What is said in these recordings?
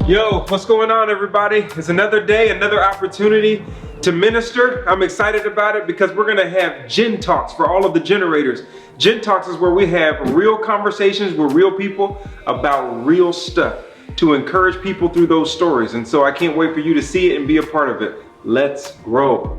Yo, what's going on, everybody? It's another day, another opportunity to minister. I'm excited about it because we're gonna have GenTalks for all of the generators. GenTalks is where we have real conversations with real people about real stuff to encourage people through those stories. And so I can't wait for you to see it and be a part of it. Let's grow.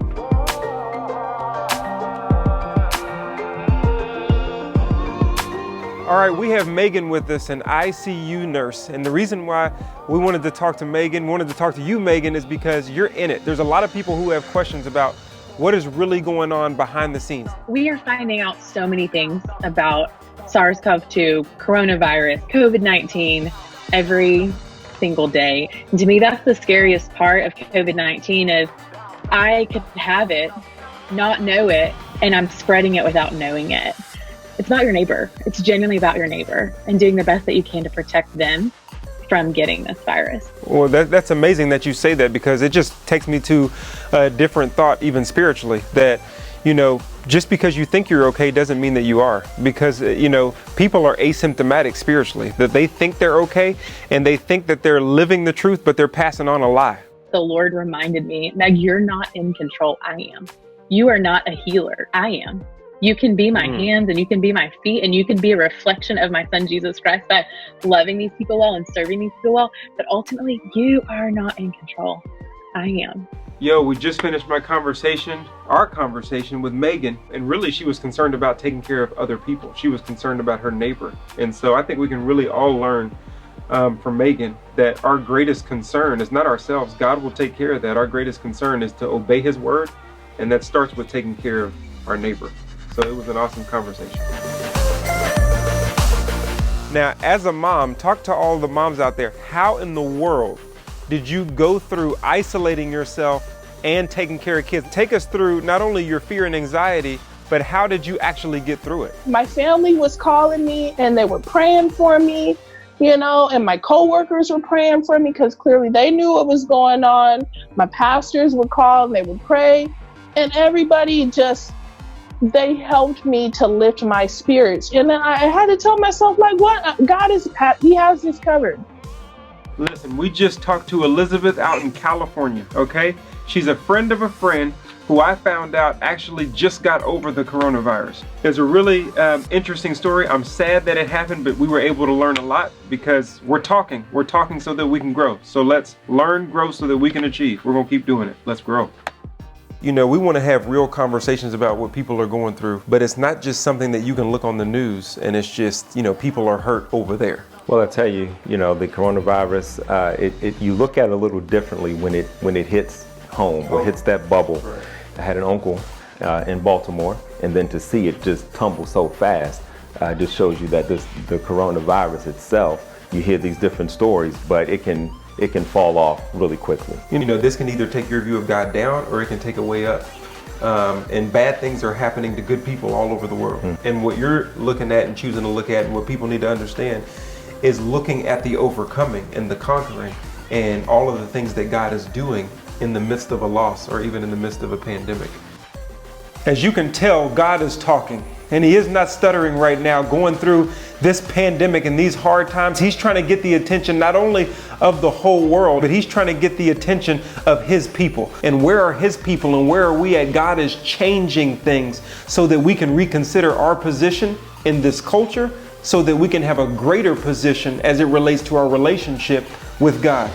All right, we have Megan with us, an ICU nurse. And the reason why we wanted to talk to Megan, wanted to talk to you, Megan, is because you're in it. There's a lot of people who have questions about what is really going on behind the scenes. We are finding out so many things about SARS-CoV-2, coronavirus, COVID-19 every single day. And to me, that's the scariest part of COVID-19 is I could have it, not know it, and I'm spreading it without knowing it. It's not your neighbor. It's genuinely about your neighbor and doing the best that you can to protect them from getting this virus. Well, that's amazing that you say that, because it just takes me to a different thought, even spiritually, that, you know, just because you think you're okay doesn't mean that you are. Because, you know, people are asymptomatic spiritually, that they think they're okay and they think that they're living the truth, but they're passing on a lie. The Lord reminded me, Meg, you're not in control. I am. You are not a healer. I am. You can be my hands and you can be my feet and you can be a reflection of my son, Jesus Christ, by loving these people well and serving these people well. But ultimately, you are not in control. I am. Yo, we just finished our conversation with Megan, and really she was concerned about taking care of other people. She was concerned about her neighbor. And so I think we can really all learn from Megan that our greatest concern is not ourselves. God will take care of that. Our greatest concern is to obey his word, and that starts with taking care of our neighbor. So it was an awesome conversation. Now, as a mom, talk to all the moms out there. How in the world did you go through isolating yourself and taking care of kids? Take us through not only your fear and anxiety, but how did you actually get through it? My family was calling me and they were praying for me, you know, and my coworkers were praying for me because clearly they knew what was going on. My pastors would call and they would pray, and everybody just, they helped me to lift my spirits. And then I had to tell myself, like, what? God is, he has this covered. Listen, we just talked to Elizabeth out in California, okay? She's a friend of a friend who I found out actually just got over the coronavirus. It's a really interesting story. I'm sad that it happened, but we were able to learn a lot because we're talking so that we can grow. So let's learn, grow so that we can achieve. We're gonna keep doing it. Let's grow. You know, we want to have real conversations about what people are going through, but it's not just something that you can look on the news and it's just, you know, people are hurt over there. Well, I tell you, you know, the coronavirus, you look at it a little differently when it hits home or hits that bubble. Right. I had an uncle in Baltimore, and then to see it just tumble so fast just shows you that the coronavirus itself, you hear these different stories, but it can fall off really quickly. You know, this can either take your view of God down or it can take it way up. And bad things are happening to good people all over the world. And what you're looking at and choosing to look at and what people need to understand is looking at the overcoming and the conquering and all of the things that God is doing in the midst of a loss or even in the midst of a pandemic. As you can tell, God is talking, and he is not stuttering right now, going through this pandemic and these hard times. He's trying to get the attention not only of the whole world, but he's trying to get the attention of his people. And where are his people and where are we at? God is changing things so that we can reconsider our position in this culture, so that we can have a greater position as it relates to our relationship with God.